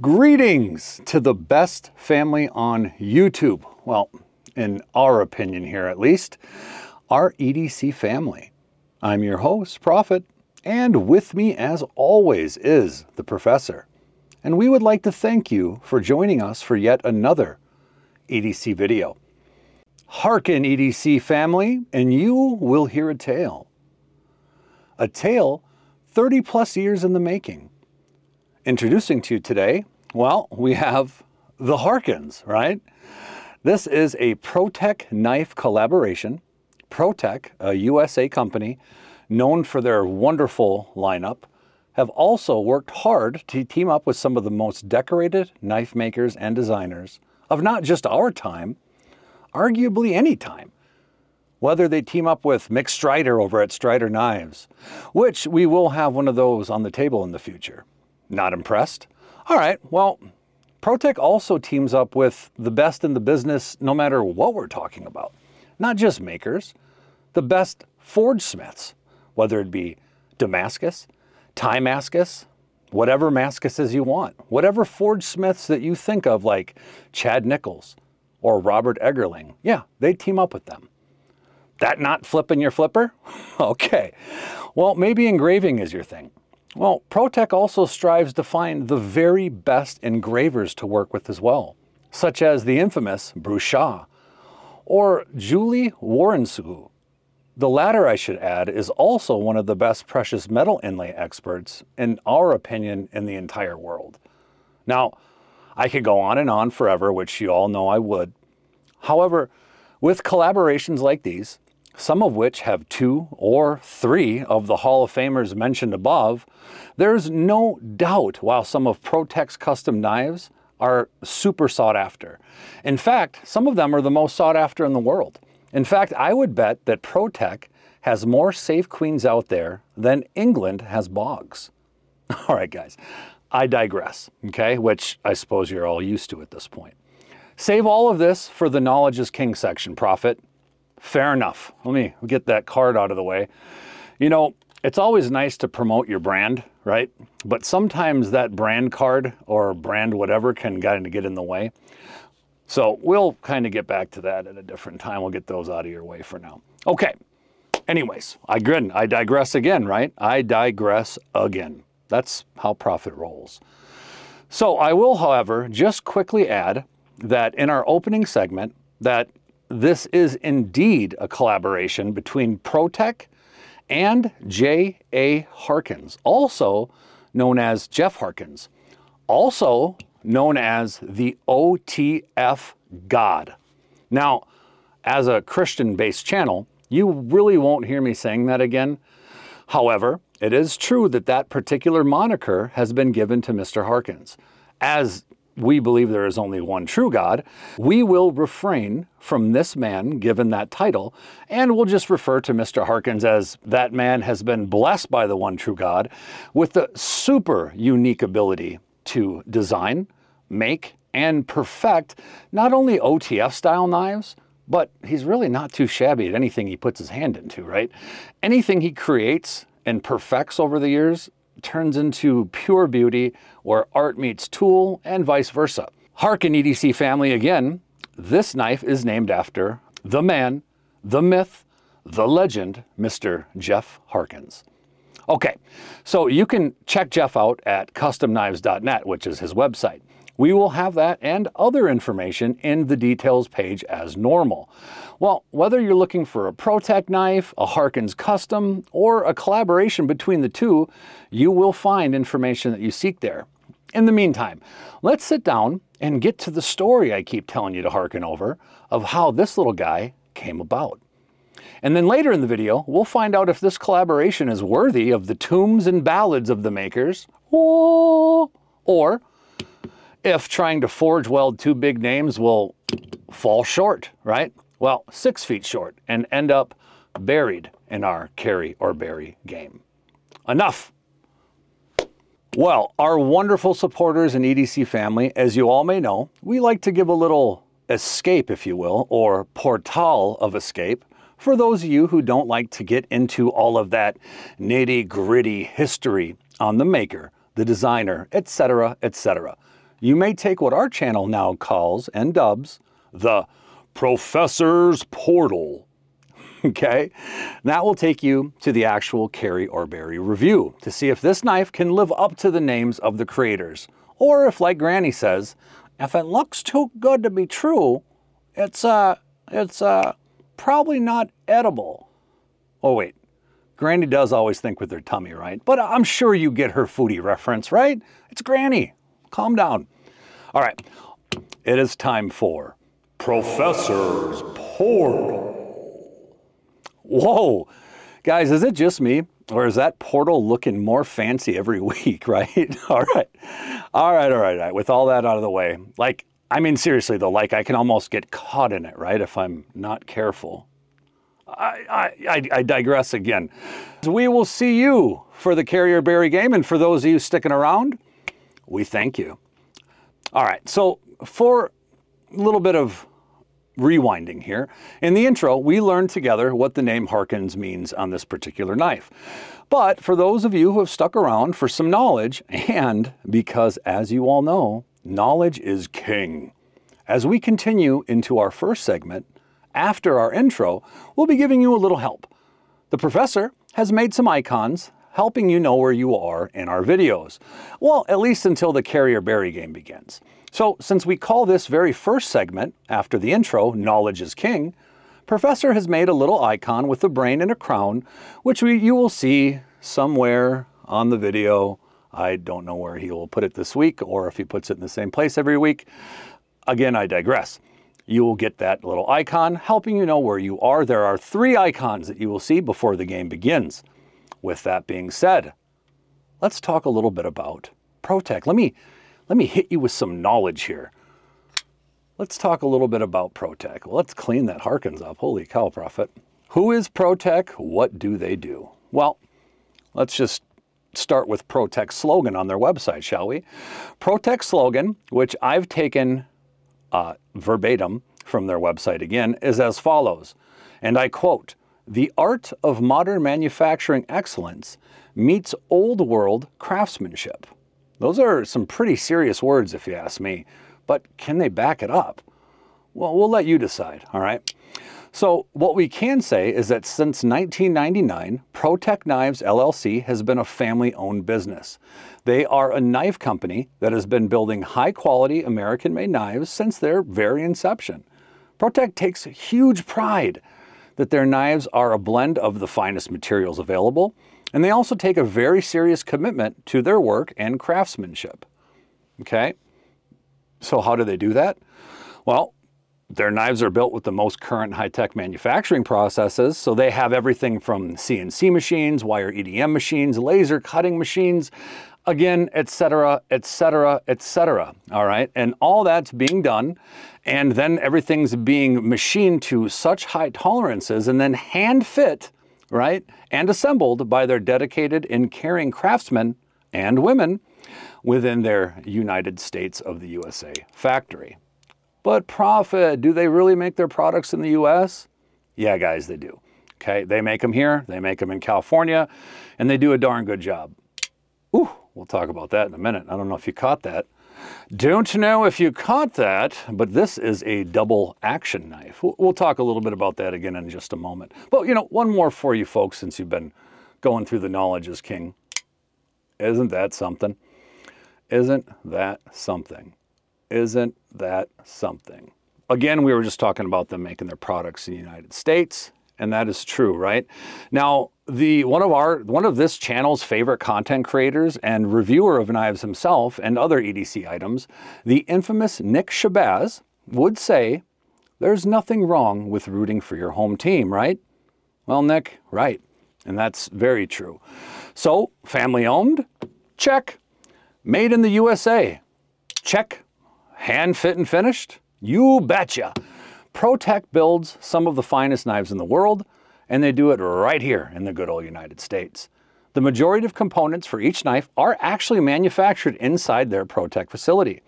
Greetings to the best family on YouTube. Well, in our opinion here at least, our EDC family. I'm your host, Prophet, and with me as always is the Professor. And we would like to thank you for joining us for yet another EDC video. Hearken, EDC family, and you will hear a tale. A tale 30 plus years in the making. Introducing to you today, well, we have the Harkins, right? This is a Pro-tech knife collaboration. Pro-tech, a USA company known for their wonderful lineup, have also worked hard to team up with some of the most decorated knife makers and designers of not just our time, arguably any time. Whether they team up with Mick Strider over at Strider Knives, which we will have one of those on the table in the future. Not impressed? All right, well, Pro-tech also teams up with the best in the business no matter what we're talking about. Not just makers, the best forgesmiths, whether it be Damascus, Timascus, whatever Mascuses you want. Whatever forgesmiths that you think of, like Chad Nichols or Robert Eggerling, yeah, they team up with them. That not flipping your flipper? Okay, well, maybe engraving is your thing. Well, Pro-tech also strives to find the very best engravers to work with as well, such as the infamous Bruce Shaw or Julie Warrensue. The latter, I should add, is also one of the best precious metal inlay experts, in our opinion, in the entire world. Now, I could go on and on forever, which you all know I would. However, with collaborations like these, some of which have 2 or 3 of the Hall of Famers mentioned above, there's no doubt while some of Pro-tech's custom knives are super sought after. In fact, some of them are the most sought after in the world. In fact, I would bet that Pro-tech has more safe queens out there than England has bogs. All right, guys, I digress, okay? Which I suppose you're all used to at this point. Save all of this for the Knowledge is King section, Prophet. Fair enough. Let me get that card out of the way. You know, it's always nice to promote your brand, right? But sometimes that brand card or brand whatever can kind of get in the way. So we'll kind of get back to that at a different time. We'll get those out of your way for now. Okay. Anyways, I digress again, right? I digress again. That's how Prophet rolls. So I will, however, just quickly add that in our opening segment that this is indeed a collaboration between Pro-tech and J.A. Harkins, also known as Jeff Harkins, also known as the OTF God. Now, as a Christian-based channel, you really won't hear me saying that again. However, it is true that that particular moniker has been given to Mr. Harkins. As we believe there is only one true God, we will refrain from this man given that title, and we'll just refer to Mr. Harkins as that man has been blessed by the one true God with the super unique ability to design, make, and perfect not only OTF style knives, but he's really not too shabby at anything he puts his hand into, right? Anything he creates and perfects over the years turns into pure beauty where art meets tool and vice versa. Hearken, EDC family, again, this knife is named after the man, the myth, the legend, Mr. Jeff Harkins. Okay, so you can check Jeff out at customknives.net, which is his website. We will have that and other information in the details page as normal. Well, whether you're looking for a Pro-tech knife, a Harkins custom, or a collaboration between the two, you will find information that you seek there. In the meantime, let's sit down and get to the story I keep telling you to hearken over of how this little guy came about. And then later in the video, we'll find out if this collaboration is worthy of the tombs and ballads of the makers, or if trying to forge weld 2 big names will fall short, right? Well, 6 feet short and end up buried in our carry or bury game. Enough. Well, our wonderful supporters in EDC family, as you all may know, we like to give a little escape, if you will, or portal of escape for those of you who don't like to get into all of that nitty-gritty history on the maker, the designer, etc., etc. you may take what our channel now calls and dubs the Professor's Portal. Okay, that will take you to the actual Carry or Bury review to see if this knife can live up to the names of the creators. Or if, like Granny says, if it looks too good to be true, it's probably not edible. Oh wait, Granny does always think with her tummy, right? But I'm sure you get her foodie reference, right? It's Granny. Calm down. All right, it is time for Professor's Portal. Whoa, guys, is it just me? Or is that portal looking more fancy every week, right? All right. With all that out of the way, like, I mean, seriously though, like I can almost get caught in it, right? If I'm not careful. I digress again. We will see you for the Carry or Bury game. And for those of you sticking around, we thank you. All right, so for a little bit of rewinding here. In the intro, we learned together what the name Harkins means on this particular knife. But for those of you who have stuck around for some knowledge, and because as you all know, knowledge is king. As we continue into our first segment, after our intro, we'll be giving you a little help. The professor has made some icons helping you know where you are in our videos. Well, at least until the Carry or Bury game begins. So since we call this very first segment, after the intro, Knowledge is King, Professor has made a little icon with a brain and a crown, which you will see somewhere on the video. I don't know where he will put it this week or if he puts it in the same place every week. Again, I digress. You will get that little icon helping you know where you are. There are 3 icons that you will see before the game begins. With that being said, let's talk a little bit about Pro-tech. Let me hit you with some knowledge here. Let's talk a little bit about Pro-tech. Well, let's clean that Harkins up. Holy cow, Prophet. Who is Pro-tech? What do they do? Well, let's just start with Pro-tech's slogan on their website, shall we? Pro-tech's slogan, which I've taken verbatim from their website again, is as follows, and I quote, "The art of modern manufacturing excellence meets old world craftsmanship." Those are some pretty serious words if you ask me, but can they back it up? Well, we'll let you decide, all right? So what we can say is that since 1999, Pro-tech Knives LLC has been a family-owned business. They are a knife company that has been building high-quality American-made knives since their very inception. Pro-tech takes huge pride that their knives are a blend of the finest materials available, and they also take a very serious commitment to their work and craftsmanship. Okay? So how do they do that? Well, their knives are built with the most current high-tech manufacturing processes, so they have everything from CNC machines, wire EDM machines, laser cutting machines, again, etc., etc., etc. All right? And all that's being done, and then everything's being machined to such high tolerances and then hand fit, right, and assembled by their dedicated and caring craftsmen and women within their United States of the USA factory. But Prophet, do they really make their products in the US? Yeah, guys, they do. Okay, they make them here, they make them in California, and they do a darn good job. Ooh, we'll talk about that in a minute. I don't know if you caught that. Don't know if you caught that, but this is a double action knife. We'll talk a little bit about that again in just a moment. But, you know, one more for you folks since you've been going through the Knowledge is King. Isn't that something? Isn't that something? Isn't that something? Again, we were just talking about them making their products in the United States, and that is true, right? Now, one of this channel's favorite content creators and reviewer of knives himself and other EDC items, the infamous Nick Shabazz, would say, there's nothing wrong with rooting for your home team, right? Well, Nick, right. And that's very true. So, family owned? Check. Made in the USA? Check. Hand fit and finished? You betcha. Pro-tech builds some of the finest knives in the world, and they do it right here in the good old United States. The majority of components for each knife are actually manufactured inside their Pro-tech facility.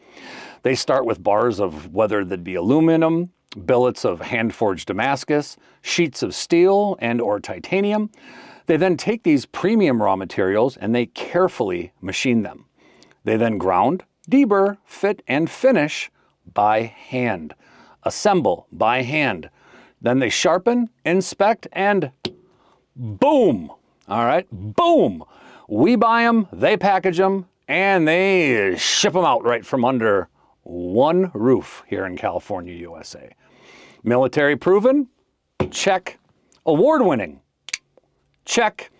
They start with bars of whether that be aluminum, billets of hand-forged Damascus, sheets of steel and or titanium. They then take these premium raw materials and they carefully machine them. They then ground, deburr, fit, and finish by hand. Assemble by hand. Then they sharpen, inspect, and boom. All right, boom. We buy them, they package them, and they ship them out right from under one roof here in California, USA. Military proven? Check. Award winning? Check.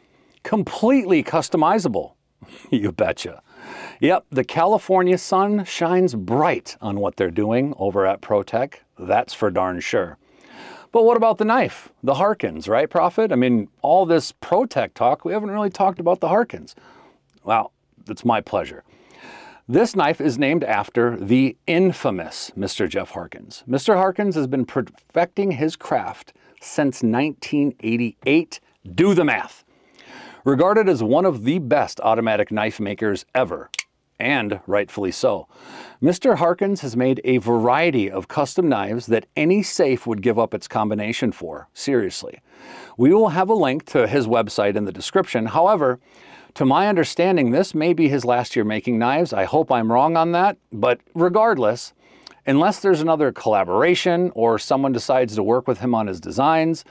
Completely customizable? You betcha. Yep, the California sun shines bright on what they're doing over at Pro-tech. That's for darn sure. But what about the knife? The Harkins, right, Prophet? I mean, all this Pro-tech talk, we haven't really talked about the Harkins. Well, it's my pleasure. This knife is named after the infamous Mr. Jeff Harkins. Mr. Harkins has been perfecting his craft since 1988. Do the math. Regarded as one of the best automatic knife makers ever, and rightfully so. Mr. Harkins has made a variety of custom knives that any safe would give up its combination for, seriously. We will have a link to his website in the description. However, to my understanding, this may be his last year making knives. I hope I'm wrong on that, but regardless, unless there's another collaboration or someone decides to work with him on his designs,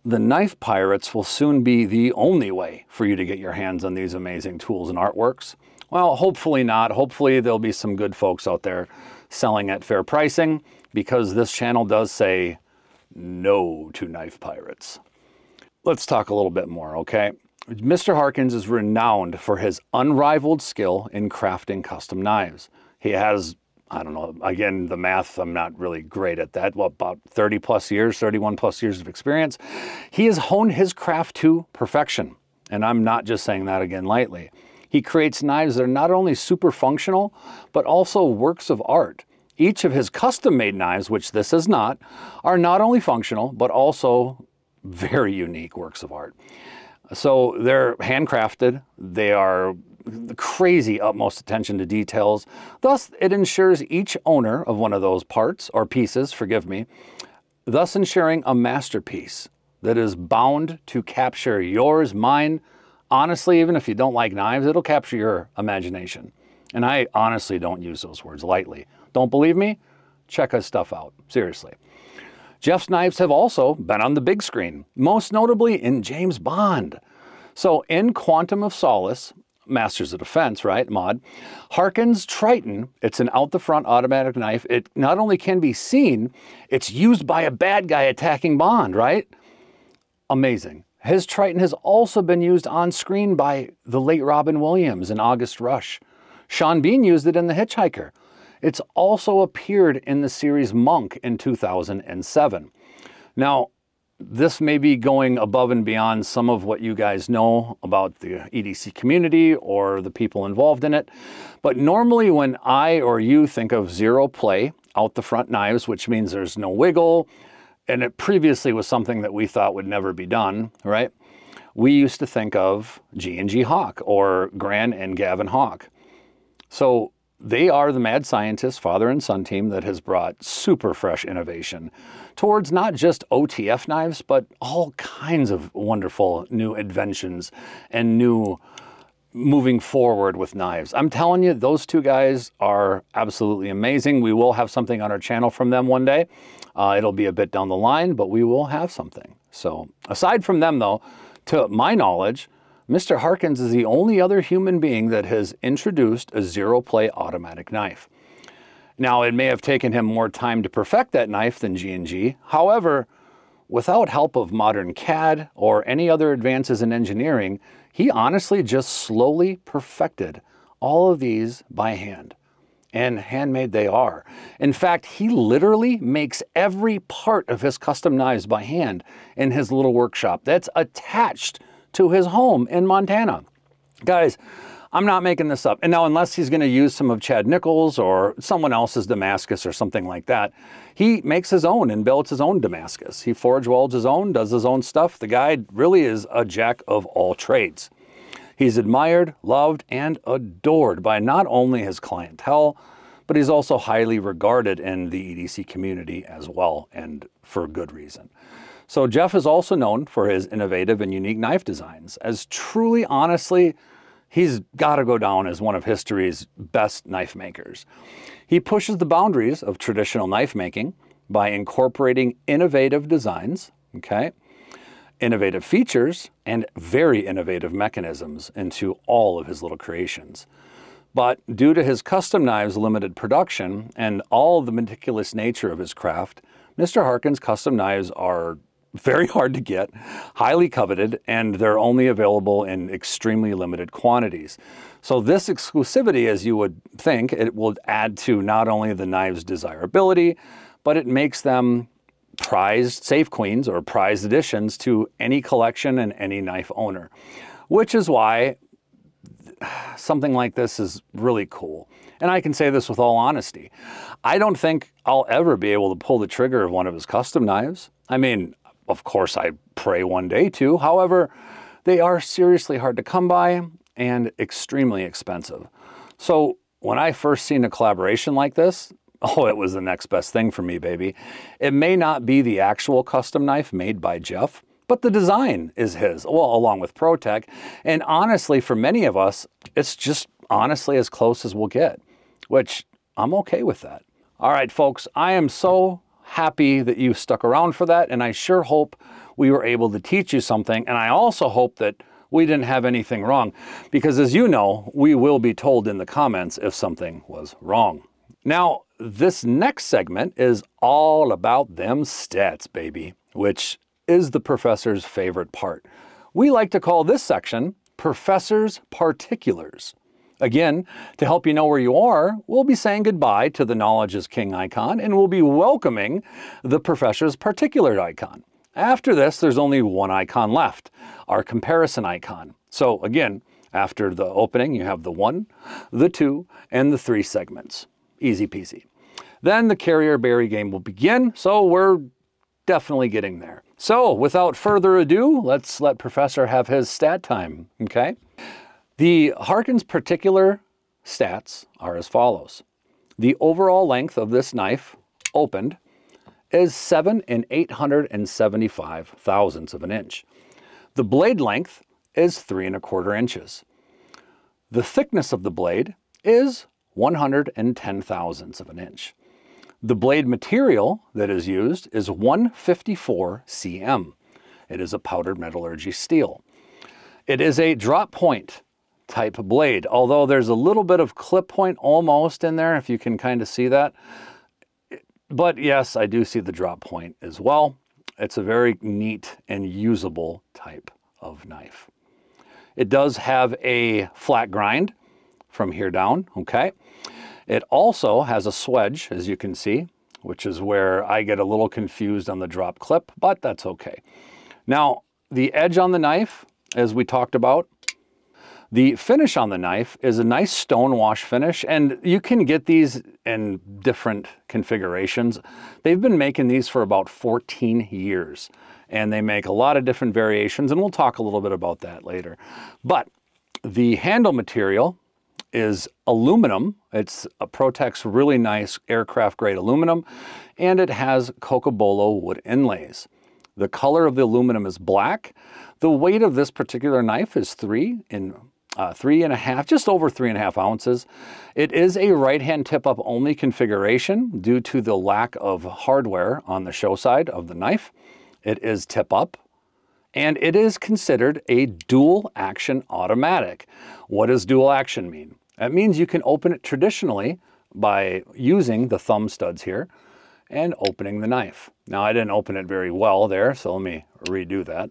the Knife Pirates will soon be the only way for you to get your hands on these amazing tools and artworks. Well, hopefully not. Hopefully there'll be some good folks out there selling at fair pricing, because this channel does say no to Knife Pirates. Let's talk a little bit more, okay? Mr. Harkins is renowned for his unrivaled skill in crafting custom knives. He has, I don't know, again, the math, I'm not really great at that. Well, about 30 plus years, 31 plus years of experience. He has honed his craft to perfection. And I'm not just saying that again lightly. He creates knives that are not only super functional, but also works of art. Each of his custom-made knives, which this is not, are not only functional, but also very unique works of art. So they're handcrafted, they are crazy utmost attention to details. Thus, it ensures each owner of one of those parts, or pieces, forgive me, thus ensuring a masterpiece that is bound to capture yours, mine. Honestly, even if you don't like knives, it'll capture your imagination. And I honestly don't use those words lightly. Don't believe me? Check his stuff out, seriously. Jeff's knives have also been on the big screen, most notably in James Bond. So in Quantum of Solace, Masters of Defense, right, mod, Harkins Triton, it's an out-the-front automatic knife. It not only can be seen, it's used by a bad guy attacking Bond, right? Amazing. His Triton has also been used on screen by the late Robin Williams in August Rush. Sean Bean used it in The Hitchhiker. It's also appeared in the series Monk in 2007. Now, this may be going above and beyond some of what you guys know about the EDC community or the people involved in it, but normally when I or you think of zero play out the front knives, which means there's no wiggle, and it previously was something that we thought would never be done, right? We used to think of G&G Hawk or Gran and Gavin Hawk. So they are the mad scientist, father and son team that has brought super fresh innovation towards not just OTF knives, but all kinds of wonderful new inventions and new moving forward with knives. I'm telling you, those two guys are absolutely amazing. We will have something on our channel from them one day. It'll be a bit down the line, but we will have something. So aside from them though, to my knowledge, Mr. Harkins is the only other human being that has introduced a zero play automatic knife. Now, it may have taken him more time to perfect that knife than G&G. However, without help of modern CAD or any other advances in engineering, he honestly just slowly perfected all of these by hand. And handmade they are. In fact, he literally makes every part of his custom knives by hand in his little workshop that's attached to his home in Montana. Guys, I'm not making this up. And now, unless he's gonna use some of Chad Nichols or someone else's Damascus or something like that, he makes his own and builds his own Damascus. He forge welds his own, does his own stuff. The guy really is a jack of all trades. He's admired, loved, and adored by not only his clientele, but he's also highly regarded in the EDC community as well, and for good reason. So Jeff is also known for his innovative and unique knife designs, as truly, honestly, he's got to go down as one of history's best knife makers. He pushes the boundaries of traditional knife making by incorporating innovative designs, okay, innovative features, and very innovative mechanisms into all of his little creations. But due to his custom knives' limited production and all the meticulous nature of his craft, Mr. Harkins' custom knives are very hard to get, highly coveted, and they're only available in extremely limited quantities. So this exclusivity, as you would think, it will add to not only the knives' desirability, but it makes them prized safe queens or prized additions to any collection and any knife owner, which is why something like this is really cool. And I can say this with all honesty. I don't think I'll ever be able to pull the trigger of one of his custom knives. I mean, of course, I pray one day to. However, they are seriously hard to come by and extremely expensive. So when I first seen a collaboration like this, oh, it was the next best thing for me, baby. It may not be the actual custom knife made by Jeff, but the design is his, well, along with Pro-tech. And honestly, for many of us, it's just honestly as close as we'll get, which I'm okay with that. All right, folks, I am so happy that you stuck around for that, and I sure hope we were able to teach you something. And I also hope that we didn't have anything wrong, because as you know, we will be told in the comments if something was wrong. Now, this next segment is all about them stats, baby, which is the professor's favorite part. We like to call this section Professor's Particulars. Again, to help you know where you are, we'll be saying goodbye to the Knowledge is King icon, and we'll be welcoming the Professor's Particular icon. After this, there's only one icon left, our comparison icon. So again, after the opening, you have the 1, the 2, and the 3 segments. Easy peasy. Then the carrier-bury game will begin, so we're definitely getting there. So without further ado, let's let Professor have his stat time, okay? The Harkins particular stats are as follows. The overall length of this knife, opened, is 7 875 thousandths of an inch. The blade length is 3 1/4 inches. The thickness of the blade is 110 thousandths of an inch. The blade material that is used is 154 cm. It is a powdered metallurgy steel. It is a drop point type blade, although there's a little bit of clip point almost in there, if you can kind of see that. But yes, I do see the drop point as well. It's a very neat and usable type of knife. It does have a flat grind from here down, okay? It also has a swedge, as you can see, which is where I get a little confused on the drop clip, but that's okay. Now, the edge on the knife, as we talked about, the finish on the knife is a nice stone wash finish, and you can get these in different configurations. They've been making these for about 14 years, and they make a lot of different variations, and we'll talk a little bit about that later. But the handle material is aluminum. It's a Pro-tech's really nice aircraft grade aluminum, and it has cocobolo wood inlays. The color of the aluminum is black. The weight of this particular knife is 3 1/2, just over 3 1/2 ounces. It is a right-hand tip-up only configuration due to the lack of hardware on the show side of the knife. It is tip-up, and it is considered a dual action automatic. What does dual action mean? That means you can open it traditionally by using the thumb studs here and opening the knife. Now, I didn't open it very well there, so let me redo that.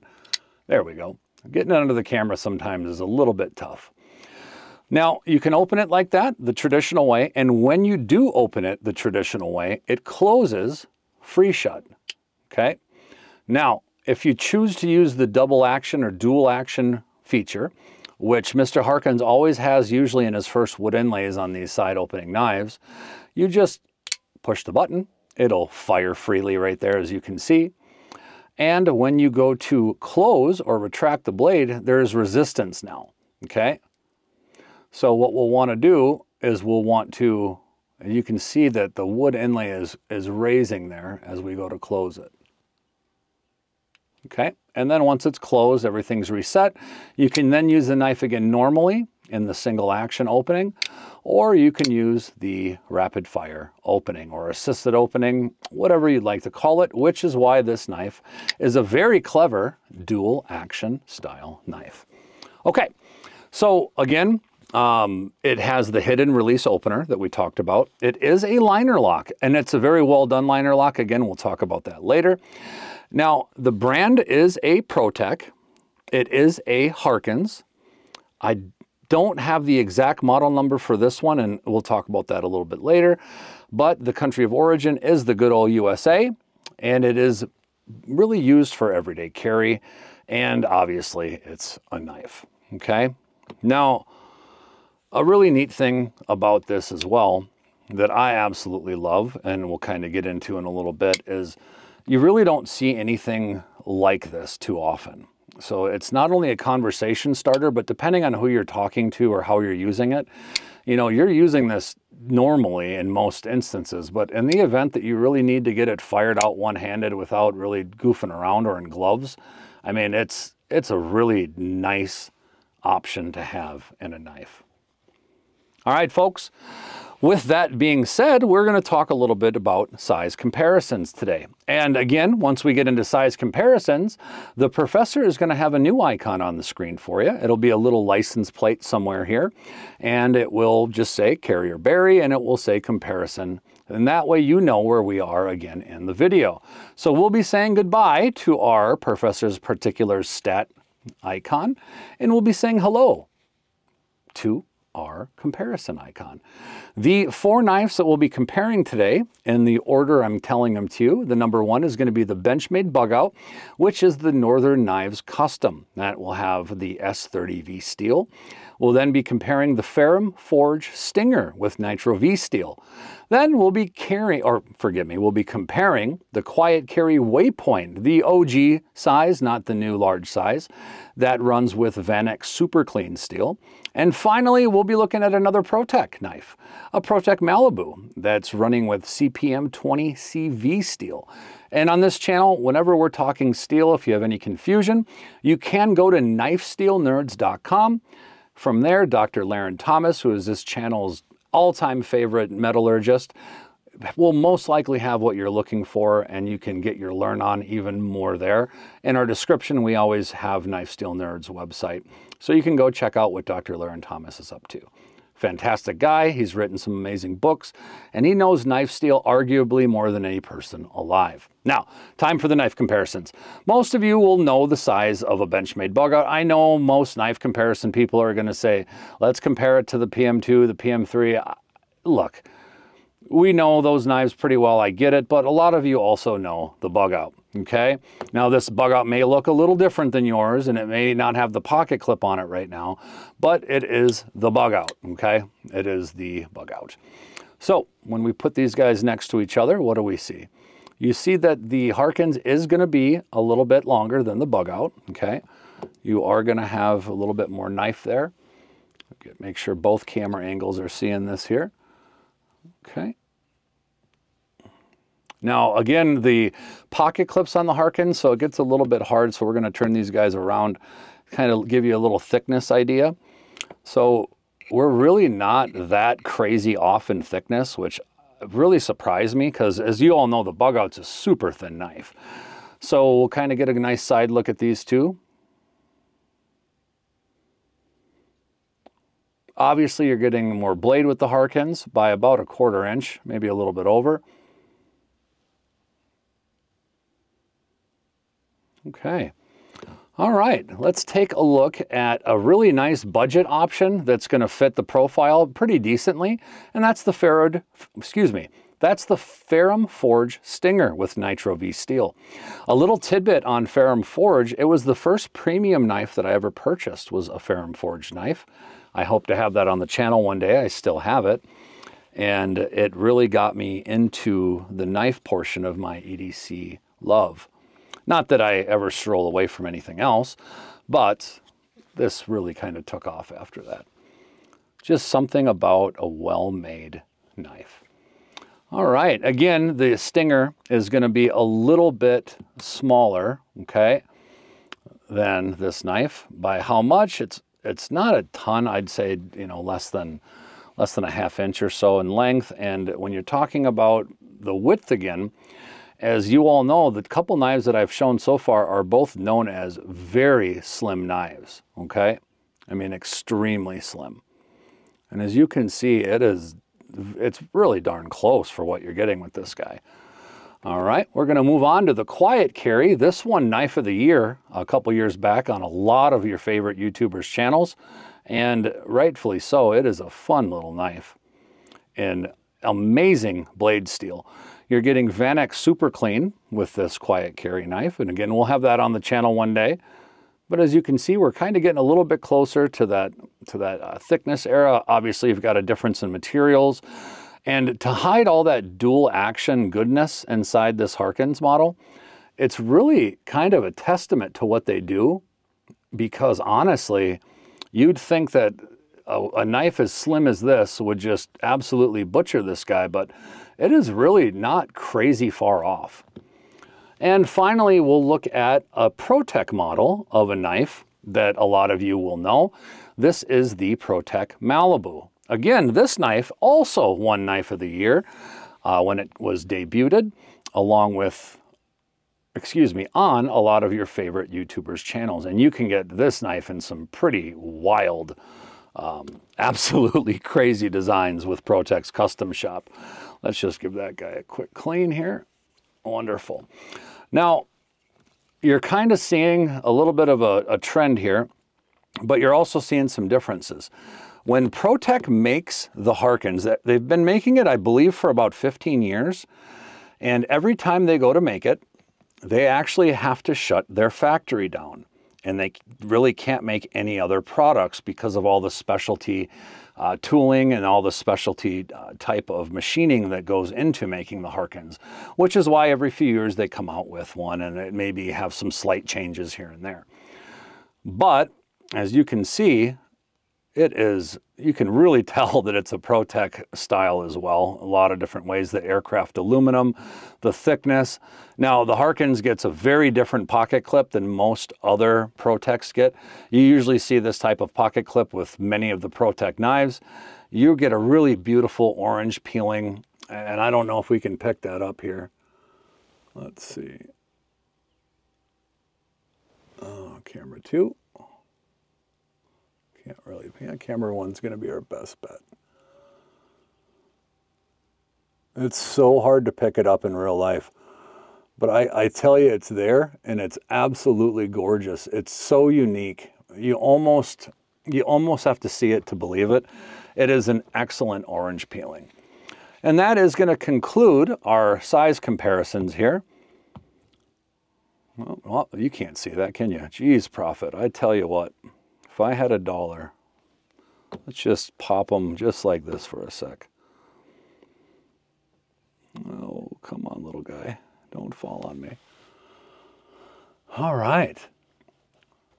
There we go. Getting it under the camera sometimes is a little bit tough. Now, you can open it like that, the traditional way, and when you do open it the traditional way, it closes free shut, okay? Now, if you choose to use the double action or dual action feature, which Mr. Harkins always has usually in his first wood inlays on these side opening knives, you just push the button. It'll fire freely right there, as you can see. And when you go to close or retract the blade, there's resistance now, okay? So what we'll want to do is we'll want to, you can see that the wood inlay is raising there as we go to close it. Okay, and then once it's closed, everything's reset. You can then use the knife again normally in the single action opening, or you can use the rapid fire opening or assisted opening, whatever you'd like to call it, which is why this knife is a very clever dual action style knife. Okay, so again, it has the hidden release opener that we talked about. It is a liner lock, and it's a very well done liner lock. Again, we'll talk about that later. Now, the brand is a Pro-tech. It is a Harkins. I don't have the exact model number for this one, and we'll talk about that a little bit later. But the country of origin is the good old USA, and it is really used for everyday carry, and obviously it's a knife, okay? Now, a really neat thing about this as well that I absolutely love, and we'll kind of get into in a little bit, is you really don't see anything like this too often. So it's not only a conversation starter, but depending on who you're talking to or how you're using it, you know, you're using this normally in most instances, but in the event that you really need to get it fired out one-handed without really goofing around or in gloves, I mean, it's a really nice option to have in a knife. All right, folks, with that being said, we're going to talk a little bit about size comparisons today. And again, once we get into size comparisons, the professor is going to have a new icon on the screen for you. It'll be a little license plate somewhere here, and it will just say Carrier Bury, and it will say comparison. And that way you know where we are again in the video. So we'll be saying goodbye to our professor's particular stat icon, and we'll be saying hello to our comparison icon. The 4 knives that we'll be comparing today, in the order I'm telling them to you, the number 1 is going to be the Benchmade Bug Out, which is the Northern Knives Custom. That will have the S30 V steel. We'll then be comparing the Ferrum Forge Stinger with Nitro V steel. Then we'll be we'll be comparing the Quiet Carry Waypoint, the OG size, not the new large size, that runs with Vanex Super Clean steel. And finally, we'll be looking at another Pro-tech knife, a Pro-tech Malibu that's running with CPM 20 CV steel. And on this channel, whenever we're talking steel, if you have any confusion, you can go to knifesteelnerds.com. From there, Dr. Laren Thomas, who is this channel's all-time favorite metallurgist, will most likely have what you're looking for, and you can get your learn on even more there. In our description, we always have Knife Steel Nerds website, so you can go check out what Dr. Laren Thomas is up to. Fantastic guy, he's written some amazing books, and he knows knife steel arguably more than any person alive. Now, time for the knife comparisons. Most of you will know the size of a Benchmade Bug Out. I know most knife comparison people are going to say, let's compare it to the PM2, the PM3. Look, we know those knives pretty well, I get it, but a lot of you also know the Bug Out, okay? Now this Bug Out may look a little different than yours, and it may not have the pocket clip on it right now, but it is the Bug Out, okay? It is the Bug Out. So when we put these guys next to each other, what do we see? You see that the Harkins is going to be a little bit longer than the Bug Out, okay? You are going to have a little bit more knife there. Make sure both camera angles are seeing this here. Okay. Now, again, the pocket clips on the Harkins, so it gets a little bit hard, so we're going to turn these guys around, kind of give you a little thickness idea. So we're really not that crazy off in thickness, which really surprised me, because as you all know, the Bug Out's a super thin knife. So we'll kind of get a nice side look at these two. Obviously, you're getting more blade with the Harkins by about 1/4 inch, maybe a little bit over. Okay. All right, let's take a look at a really nice budget option that's going to fit the profile pretty decently, and that's the Ferrum Forge Stinger with Nitro V steel. A little tidbit on Ferrum Forge, it was the first premium knife that I ever purchased was a Ferrum Forge knife. I hope to have that on the channel one day. I still have it. And it really got me into the knife portion of my EDC love. Not that I ever stroll away from anything else, but this really kind of took off after that. Just something about a well-made knife. All right, again, the Stinger is going to be a little bit smaller, okay, than this knife. By how much? it's not a ton. I'd say, you know, less than a ½ inch or so in length. And when you're talking about the width again, as you all know, the couple knives that I've shown so far are both known as very slim knives, okay? I mean, extremely slim. And as you can see, it's really darn close for what you're getting with this guy. All right, we're gonna move on to the quiet carry. This one, Knife of the Year, a couple years back on a lot of your favorite YouTubers' channels, and rightfully so. It is a fun little knife and amazing blade steel. You're getting Vanex Super Clean with this quiet carry knife, and again, we'll have that on the channel one day. But as you can see, we're kind of getting a little bit closer to that thickness era. Obviously, you've got a difference in materials. And to hide all that dual action goodness inside this Harkins model, it's really kind of a testament to what they do, because honestly, you'd think that a knife as slim as this would just absolutely butcher this guy, but it is really not crazy far off. And finally, we'll look at a Pro-tech model of a knife that a lot of you will know. This is the Pro-tech Malibu. Again, this knife also won Knife of the Year when it was debuted, along with, on a lot of your favorite YouTubers' channels. And you can get this knife in some pretty wild, absolutely crazy designs with Pro-tech's custom shop. Let's just give that guy a quick clean here. Wonderful. Now, you're kind of seeing a little bit of a trend here, but you're also seeing some differences. When Pro-tech makes the Harkins, they've been making it, I believe, for about 15 years. And every time they go to make it, they actually have to shut their factory down. And they really can't make any other products because of all the specialty tooling and all the specialty type of machining that goes into making the Harkins, which is why every few years they come out with one, and it maybe have some slight changes here and there. But as you can see, you can really tell that it's a Pro-tech style as well. A lot of different ways, the aircraft aluminum, the thickness. Now, the Harkins gets a very different pocket clip than most other Pro-techs get. You usually see this type of pocket clip with many of the Pro-tech knives. You get a really beautiful orange peeling, and I don't know if we can pick that up here. Let's see. Camera 2. Can't really, camera 1's going to be our best bet. It's so hard to pick it up in real life, but I tell you, it's there, and it's absolutely gorgeous. It's so unique. You almost have to see it to believe it. It is an excellent orange peeling. And that is going to conclude our size comparisons here. Well, you can't see that, can you? Jeez, Prophet, I tell you what. If I had $1, let's just pop them just like this for a sec. Oh, come on, little guy. Don't fall on me. All right.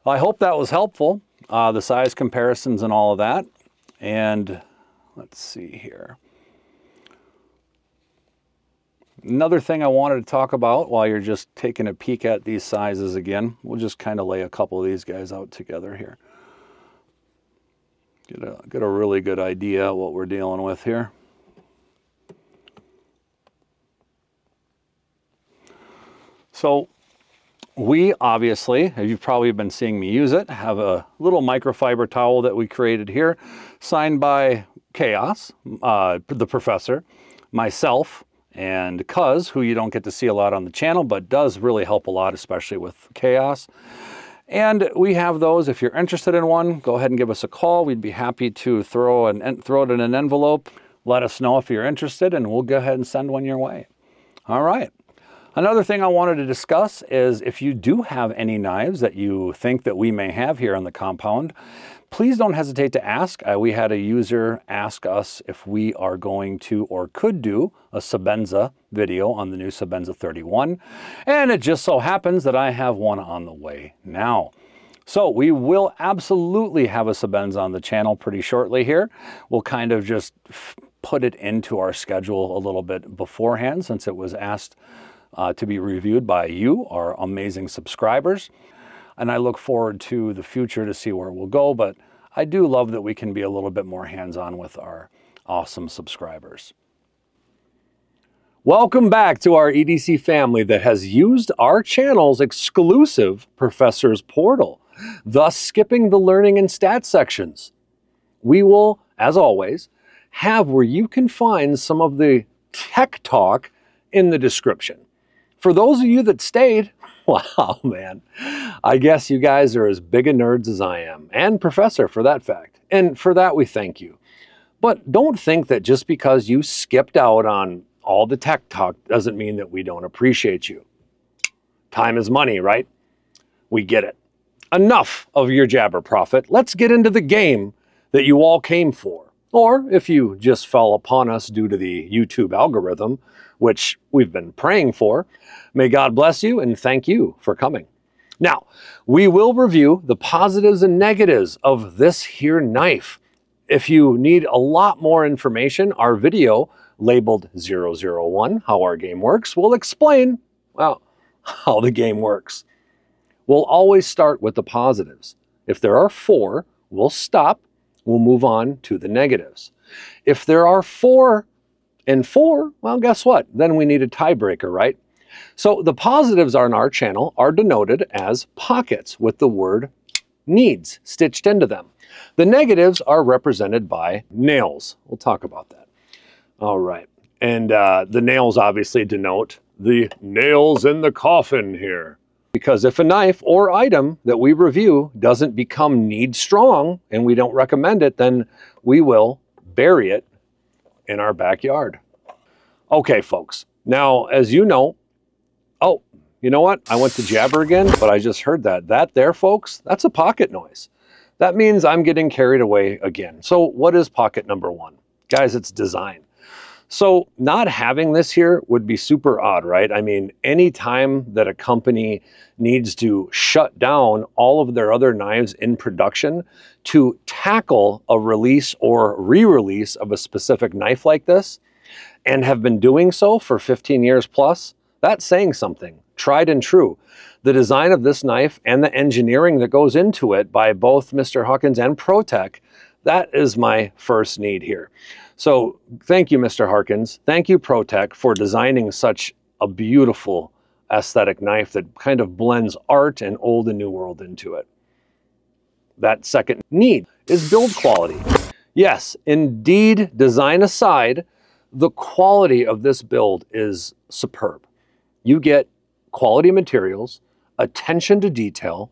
I hope that was helpful, the size comparisons and all of that. And let's see here. Another thing I wanted to talk about while you're just taking a peek at these sizes again, we'll just kind of lay a couple of these guys out together here. Get a really good idea of what we're dealing with here. So we obviously, as you've probably been seeing me use it, have a little microfiber towel that we created here, signed by Chaos, the professor, myself, and Cuz, who you don't get to see a lot on the channel, but does really help a lot, especially with Chaos. And we have those. If you're interested in one, go ahead and give us a call. We'd be happy to throw it in an envelope. Let us know if you're interested, and we'll go ahead and send one your way. All right. Another thing I wanted to discuss is if you do have any knives that you think that we may have here on the compound, please don't hesitate to ask. We had a user ask us if we are going to or could do a Sebenza video on the new Sebenza 31, and it just so happens that I have one on the way now. So we will absolutely have a Sebenza on the channel pretty shortly here. We'll kind of just put it into our schedule a little bit beforehand, since it was asked to be reviewed by you, our amazing subscribers. And I look forward to the future to see where we'll go, but I do love that we can be a little bit more hands-on with our awesome subscribers. Welcome back to our EDC family that has used our channel's exclusive Professor's Portal, thus skipping the learning and stats sections. We will, as always, have where you can find some of the tech talk in the description. For those of you that stayed, wow, man, I guess you guys are as big a nerds as I am, and Professor for that fact. And for that, we thank you. But don't think that just because you skipped out on all the tech talk doesn't mean that we don't appreciate you. Time is money, right? We get it. Enough of your jabber, Prophet. Let's get into the game that you all came for. Or if you just fell upon us due to the YouTube algorithm, which we've been praying for, may God bless you and thank you for coming. Now, we will review the positives and negatives of this here knife. If you need a lot more information, our video labeled 001, How Our Game Works, will explain, well, how the game works. We'll always start with the positives. If there are 4, we'll stop. We'll move on to the negatives. If there are 4 and 4, well, guess what? Then we need a tiebreaker, right? So the positives on our channel are denoted as pockets with the word needs stitched into them. The negatives are represented by nails. We'll talk about that. All right. And the nails obviously denote the nails in the coffin here. Because if a knife or item that we review doesn't become need strong and we don't recommend it, then we will bury it in our backyard. Okay, folks. Now, as you know, oh, you know what? I went to jabber again, but I just heard that. That there, folks, that's a pocket noise. That means I'm getting carried away again. So what is pocket number 1? Guys, it's design. So not having this here would be super odd, right? I mean, any time that a company needs to shut down all of their other knives in production to tackle a release or re-release of a specific knife like this, and have been doing so for 15 years plus, that's saying something. Tried and true. The design of this knife and the engineering that goes into it by both Mr. Harkins and Pro-tech, that is my first need here. So thank you, Mr. Harkins. Thank you, Pro-tech, for designing such a beautiful aesthetic knife that kind of blends art and old and new world into it. That second need is build quality. Yes, indeed, design aside, the quality of this build is superb. You get quality materials, attention to detail,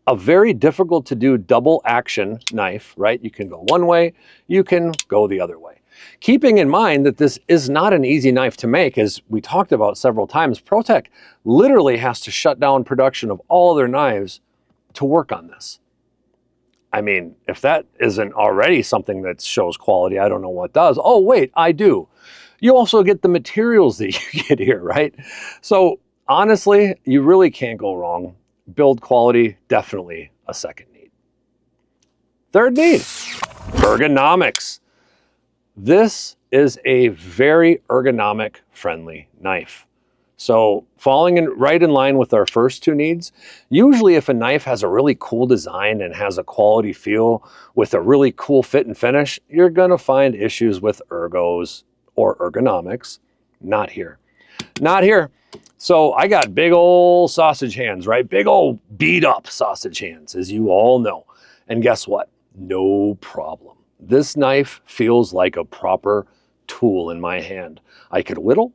a very difficult to do double action knife, right? You can go one way, you can go the other way. Keeping in mind that this is not an easy knife to make, as we talked about several times, Pro-tech literally has to shut down production of all their knives to work on this. I mean, if that isn't already something that shows quality, I don't know what does. Oh, wait, I do. You also get the materials that you get here, right? So honestly, you really can't go wrong. Build quality, definitely a second need. Third need, ergonomics. This is a very ergonomic friendly knife. So falling right in line with our first 2 needs, usually if a knife has a really cool design and has a quality feel with a really cool fit and finish, you're gonna find issues with ergos or ergonomics. Not here. Not here. So I got big old sausage hands, right? Big old beat up sausage hands, as you all know. And guess what? No problem. This knife feels like a proper tool in my hand. I could whittle,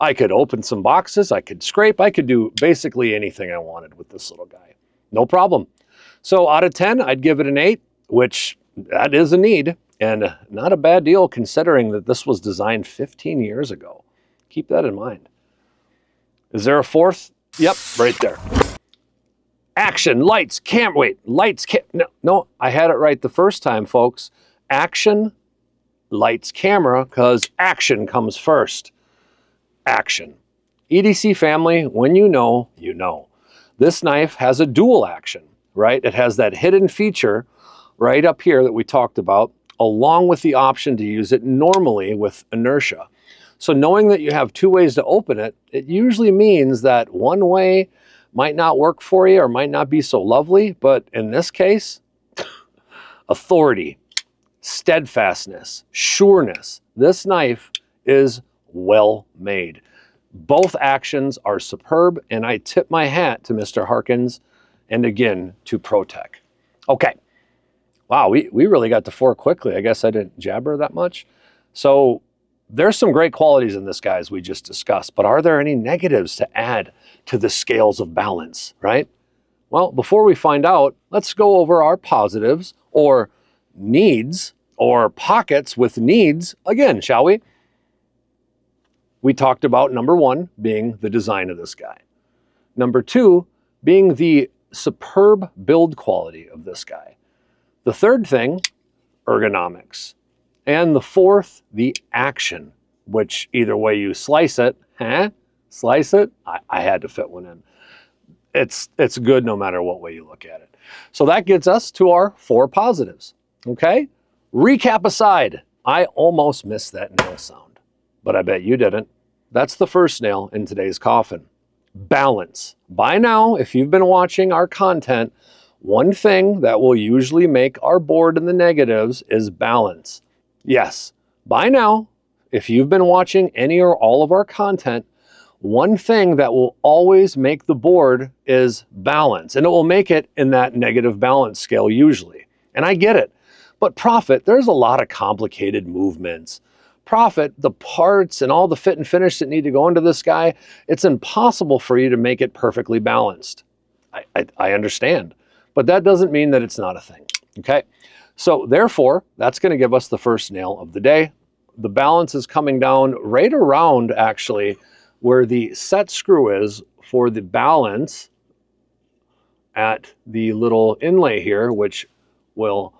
I could open some boxes, I could scrape, I could do basically anything I wanted with this little guy. No problem. So out of 10, I'd give it an 8, which that is a need, and not a bad deal considering that this was designed 15 years ago. Keep that in mind. Is there a 4th? Yep, right there. Action, lights, cam, wait, lights, no, I had it right the first time, folks. Action, lights, camera, because action comes first. Action. EDC family, when you know, you know. This knife has a dual action, right? It has that hidden feature right up here that we talked about, along with the option to use it normally with inertia. So knowing that you have 2 ways to open it, it usually means that one way might not work for you or might not be so lovely, but in this case, authority, steadfastness, sureness. This knife is well made. Both actions are superb, and I tip my hat to Mr. Harkins and again to Pro-tech. Okay. Wow, we really got to 4 quickly. I guess I didn't jabber that much. So there's some great qualities in this guy, as we just discussed, but are there any negatives to add to the scales of balance, right? Well, before we find out, let's go over our positives or needs or pockets with needs again, shall we? We talked about number 1 being the design of this guy. Number 2 being the superb build quality of this guy. The third thing, ergonomics. And the fourth, the action, which either way you slice it, slice it, I had to fit one in. It's good no matter what way you look at it. So that gets us to our 4 positives, okay? Recap aside, I almost missed that nail sound, but I bet you didn't. That's the first nail in today's coffin. Balance. By now, if you've been watching our content, one thing that will usually make our board in the negatives is balance. Yes, by now, if you've been watching any or all of our content, one thing that will always make the board is balance, and it will make it in that negative balance scale usually. And I get it, but Prophet, there's a lot of complicated movements. Prophet, the parts and all the fit and finish that need to go into this guy, it's impossible for you to make it perfectly balanced. I understand, but that doesn't mean that it's not a thing, okay? So therefore, that's going to give us the first nail of the day. The balance is coming down right around actually where the set screw is for the balance at the little inlay here, which will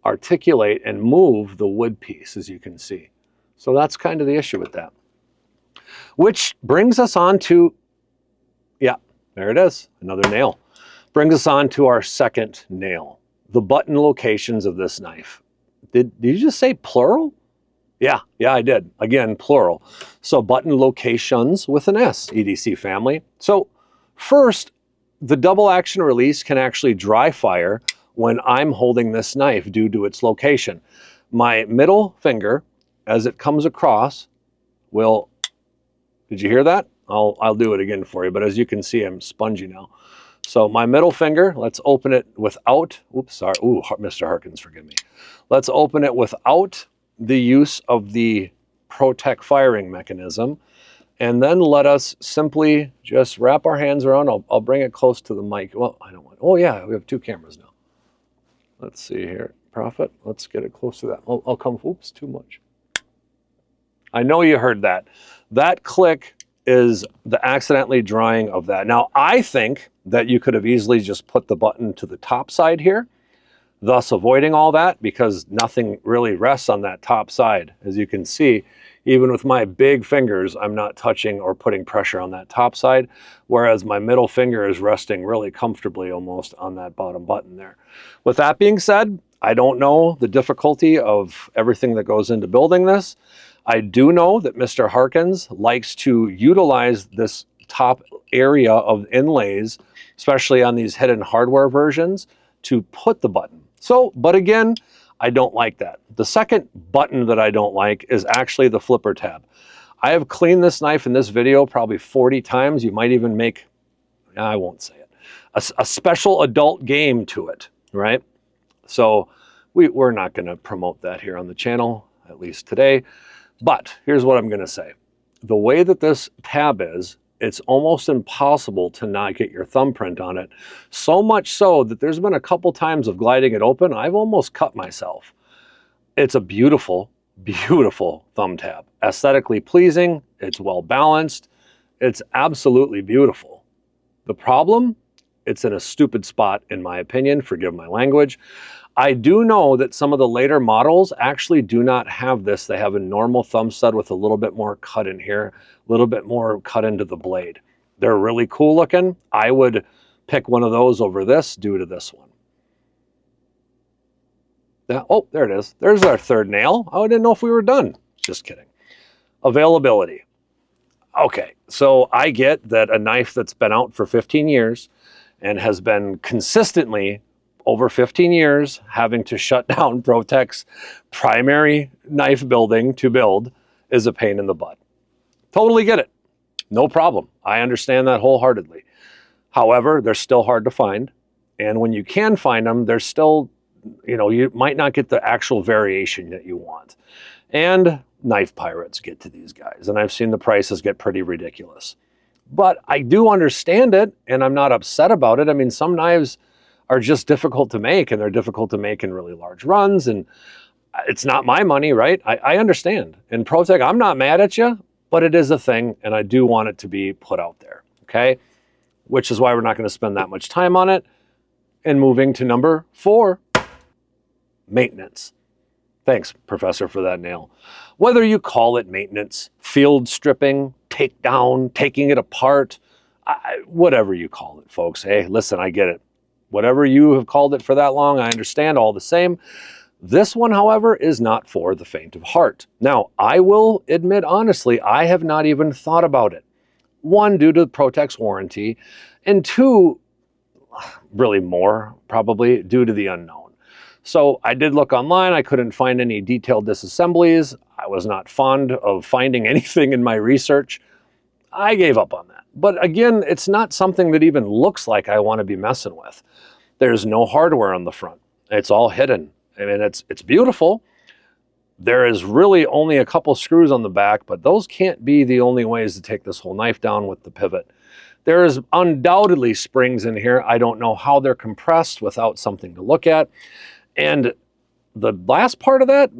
articulate and move the wood piece, as you can see. So that's kind of the issue with that. Which brings us on to, yeah, there it is, another nail. Brings us on to our second nail, the button locations of this knife. Did you just say plural? Yeah, I did. Again, plural. So button locations with an S, EDC family. So first, the double action release can actually dry fire when I'm holding this knife due to its location. My middle finger, as it comes across, will, did you hear that? I'll do it again for you, but as you can see, I'm spongy now. So my middle finger, let's open it without, oops, sorry, ooh, Mr. Harkins, forgive me. Let's open it without the use of the Pro-tech firing mechanism. And then let us simply just wrap our hands around. I'll bring it close to the mic. Well, I don't want, oh yeah, we have 2 cameras now. Let's see here, Prophet, let's get it close to that. I'll come, oops, too much. I know you heard that. That click is the accidentally drying of that. Now, I think that you could have easily just put the button to the top side here, thus avoiding all that, because nothing really rests on that top side. As you can see, even with my big fingers, I'm not touching or putting pressure on that top side, whereas my middle finger is resting really comfortably almost on that bottom button there. With that being said, I don't know the difficulty of everything that goes into building this. I do know that Mr. Harkins likes to utilize this top area of inlays, especially on these hidden hardware versions, to put the button. So, but again, I don't like that. The second button that I don't like is actually the flipper tab. I have cleaned this knife in this video probably 40 times. You might even make, I won't say it, a special adult game to it, right? So we're not going to promote that here on the channel, at least today. But here's what I'm going to say. The way that this tab is, it's almost impossible to not get your thumbprint on it. So much so that there's been a couple times of gliding it open, I've almost cut myself. It's a beautiful, beautiful thumb tab. Aesthetically pleasing, it's well balanced, it's absolutely beautiful. The problem, it's in a stupid spot in my opinion, forgive my language. I do know that some of the later models actually do not have this. They have a normal thumb stud with a little bit more cut in here, a little bit more cut into the blade. They're really cool looking. I would pick one of those over this due to this one. Yeah, oh, there it is. There's our third nail. Oh, I didn't know if we were done. Just kidding. Availability. Okay, so I get that a knife that's been out for 15 years and has been consistently over 15 years, having to shut down Pro-tech's primary knife building to build is a pain in the butt. Totally get it. No problem. I understand that wholeheartedly. However, they're still hard to find. And when you can find them, they're still, you might not get the actual variation that you want. And knife pirates get to these guys. And I've seen the prices get pretty ridiculous. But I do understand it, and I'm not upset about it. I mean, some knives are just difficult to make, and they're difficult to make in really large runs. And it's not my money, right? I understand. And Pro-tech, I'm not mad at you, but it is a thing, and I do want it to be put out there, okay? Which is why we're not going to spend that much time on it. And moving to number 4, maintenance. Thanks, Professor, for that nail. Whether you call it maintenance, field stripping, takedown, taking it apart, whatever you call it, folks. Hey, listen, I get it. Whatever you have called it for that long, I understand all the same. This one, however, is not for the faint of heart. Now, I will admit honestly, I have not even thought about it. 1, due to Pro-tech's warranty, and 2, really more, probably, due to the unknown. So I did look online. I couldn't find any detailed disassemblies. I was not fond of finding anything in my research. I gave up on that. But again, it's not something that even looks like I want to be messing with. There's no hardware on the front. It's all hidden. I mean, it's beautiful. There is really only a couple screws on the back, but those can't be the only ways to take this whole knife down with the pivot. There is undoubtedly springs in here. I don't know how they're compressed without something to look at. And the last part of that,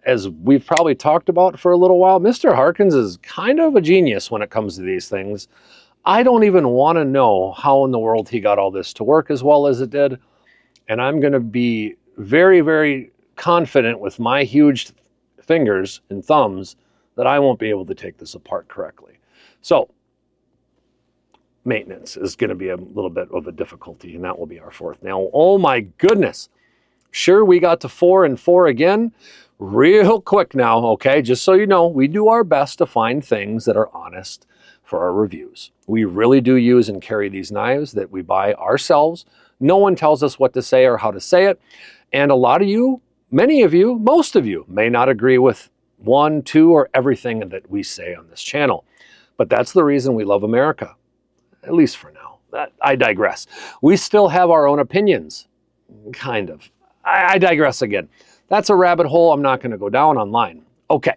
as we've probably talked about for a little while, Mr. Harkins is kind of a genius when it comes to these things. I don't even want to know how in the world he got all this to work as well as it did. And I'm going to be very, very confident with my huge fingers and thumbs that I won't be able to take this apart correctly. So maintenance is going to be a little bit of a difficulty, and that will be our 4th nail. Oh my goodness. Sure, we got to 4 and 4 again. Real quick now, okay? Just so you know, we do our best to find things that are honest for our reviews. We really do use and carry these knives that we buy ourselves. No one tells us what to say or how to say it. And a lot of you, many of you, most of you may not agree with 1, 2, or everything that we say on this channel. But that's the reason we love America, at least for now. I digress. We still have our own opinions, kind of. I digress again. That's a rabbit hole I'm not going to go down online. Okay,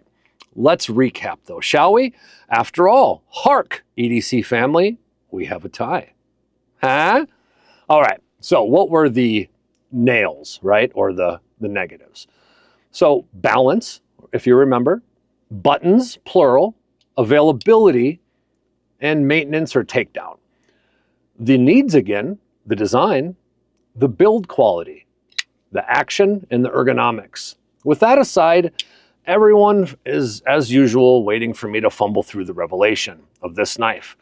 let's recap though, shall we? After all, hark, EDC family, we have a tie. Huh? All right, so what were the nails, right? Or the negatives? So balance, if you remember, buttons, plural, availability, and maintenance or takedown. The needs again, the design, the build quality, the action, and the ergonomics. With that aside, everyone is, as usual, waiting for me to fumble through the revelation of this knife.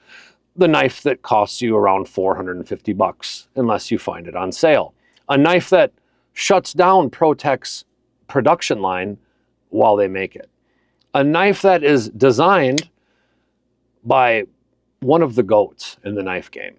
The knife that costs you around 450 bucks, unless you find it on sale. A knife that shuts down Pro-tech's production line while they make it. A knife that is designed by one of the GOATs in the knife game.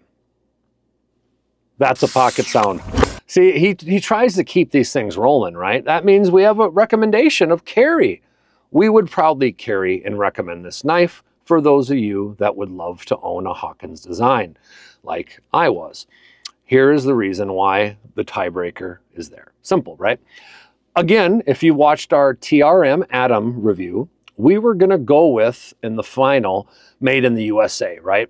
That's a pocket sound. See, he tries to keep these things rolling, right? That means we have a recommendation of carry. We would proudly carry and recommend this knife for those of you that would love to own a Harkins design, like I was. Here is the reason why the tiebreaker is there. Simple, right? Again, if you watched our TRM Atom review, we were going to go with, in the final, made in the USA, right?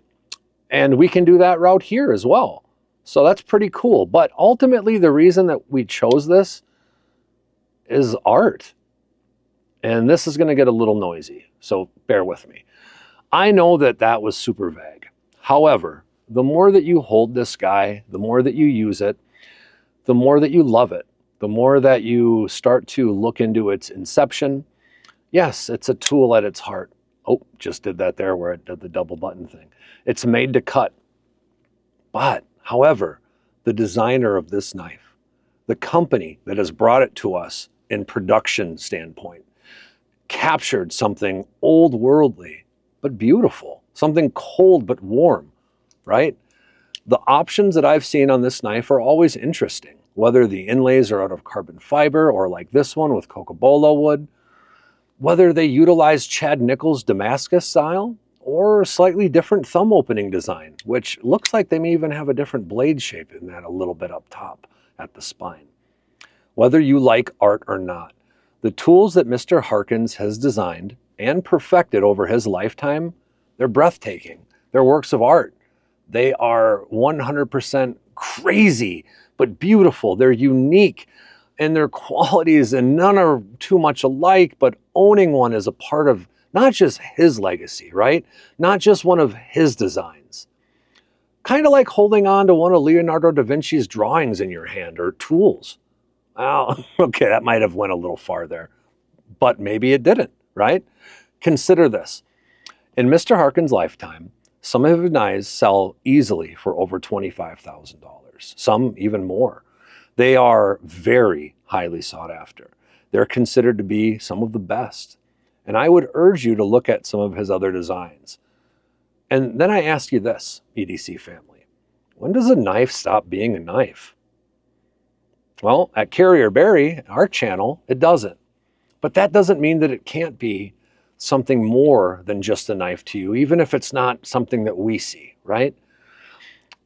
And we can do that route here as well. So that's pretty cool. But ultimately, the reason that we chose this is art. And this is going to get a little noisy, so bear with me. I know that that was super vague. However, the more that you hold this guy, the more that you use it, the more that you love it, the more that you start to look into its inception. Yes, it's a tool at its heart. Oh, just did that there where it did the double button thing. It's made to cut. But however, the designer of this knife, the company that has brought it to us in production standpoint, captured something old worldly, but beautiful, something cold but warm, right? The options that I've seen on this knife are always interesting. whether the inlays are out of carbon fiber or like this one with cocobolo wood, whether they utilize Chad Nichols Damascus style or a slightly different thumb opening design, which looks like they may even have a different blade shape in that a little bit up top at the spine. Whether you like art or not, the tools that Mr. Harkins has designed and perfected over his lifetime, they're breathtaking. They're works of art. They are 100% crazy, but beautiful. They're unique in their qualities, and none are too much alike, but owning one is a part of not just his legacy, right? Not just one of his designs. Kind of like holding on to one of Leonardo da Vinci's drawings in your hand or tools. Oh, okay, that might have went a little far there, but maybe it didn't, right? Consider this. In Mr. Harkins' lifetime, some of his knives sell easily for over $25,000, some even more. They are very highly sought after. They're considered to be some of the best. And I would urge you to look at some of his other designs. And then I ask you this, EDC family, when does a knife stop being a knife? Well, at CarryorBury, our channel, it doesn't. But that doesn't mean that it can't be something more than just a knife to you, even if it's not something that we see, right?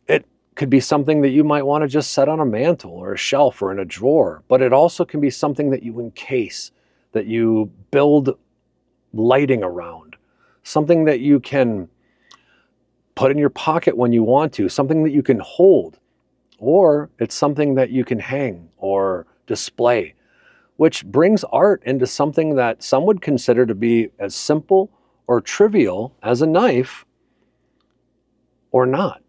It could be something that you might want to just set on a mantle or a shelf or in a drawer, but it also can be something that you encase, that you build lighting around, something that you can put in your pocket when you want to, something that you can hold, or it's something that you can hang or display, which brings art into something that some would consider to be as simple or trivial as a knife or not.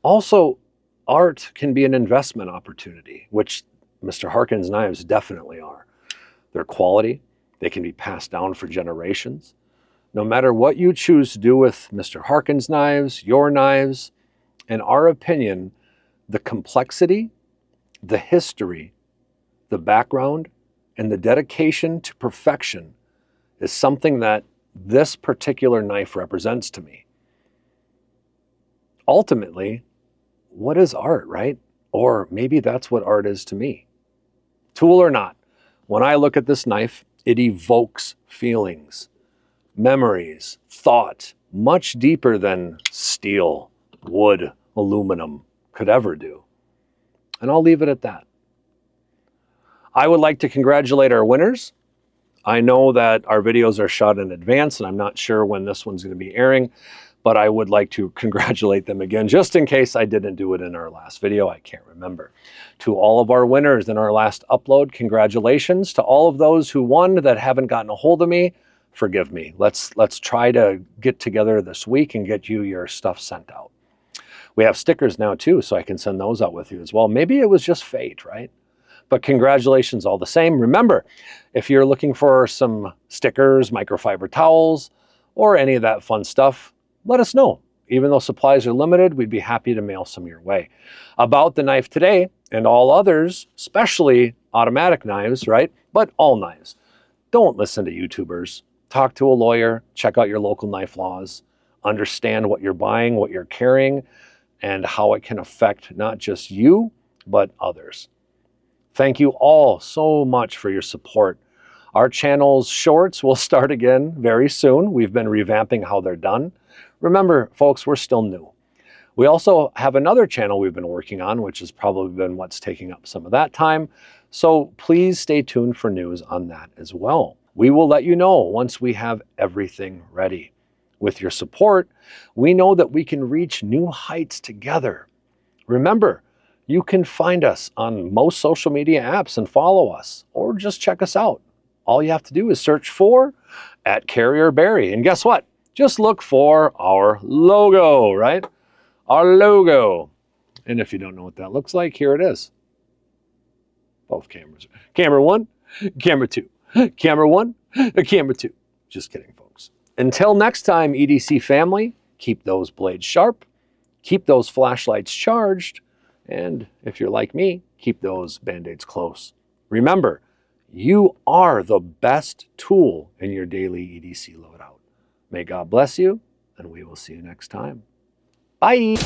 Also, art can be an investment opportunity, which Mr. Harkins' knives definitely are. Their quality, they can be passed down for generations. No matter what you choose to do with Mr. Harkins' knives, your knives, in our opinion, the complexity, the history, the background, and the dedication to perfection is something that this particular knife represents to me. Ultimately, what is art, right? Or maybe that's what art is to me. Tool or not, when I look at this knife, it evokes feelings, memories, thought, much deeper than steel, wood, aluminum could ever do. And I'll leave it at that. I would like to congratulate our winners. I know that our videos are shot in advance, and I'm not sure when this one's going to be airing, but I would like to congratulate them again, just in case I didn't do it in our last video. I can't remember. To all of our winners in our last upload, congratulations. To all of those who won that haven't gotten a hold of me, forgive me. Let's try to get together this week and get you your stuff sent out. We have stickers now too, so I can send those out with you as well. Maybe it was just fate, right? But congratulations all the same. Remember, if you're looking for some stickers, microfiber towels, or any of that fun stuff, let us know. Even though supplies are limited, we'd be happy to mail some your way. About the knife today and all others, especially automatic knives, right? But all knives. Don't listen to YouTubers. Talk to a lawyer, check out your local knife laws, understand what you're buying, what you're carrying, and how it can affect not just you, but others. Thank you all so much for your support. Our channel's shorts will start again very soon. We've been revamping how they're done. Remember, folks, we're still new. We also have another channel we've been working on, which has probably been what's taking up some of that time. So please stay tuned for news on that as well. We will let you know once we have everything ready. With your support, we know that we can reach new heights together. Remember, you can find us on most social media apps and follow us, or just check us out. All you have to do is search for @CarryorBury. And guess what? Just look for our logo, right? Our logo. And if you don't know what that looks like, here it is. Both cameras. Camera 1, camera 2. Camera 1, camera 2. Just kidding, folks. Until next time, EDC family, keep those blades sharp, keep those flashlights charged, and if you're like me, keep those Band-Aids close. Remember, you are the best tool in your daily EDC loadout. May God bless you, and we will see you next time. Bye.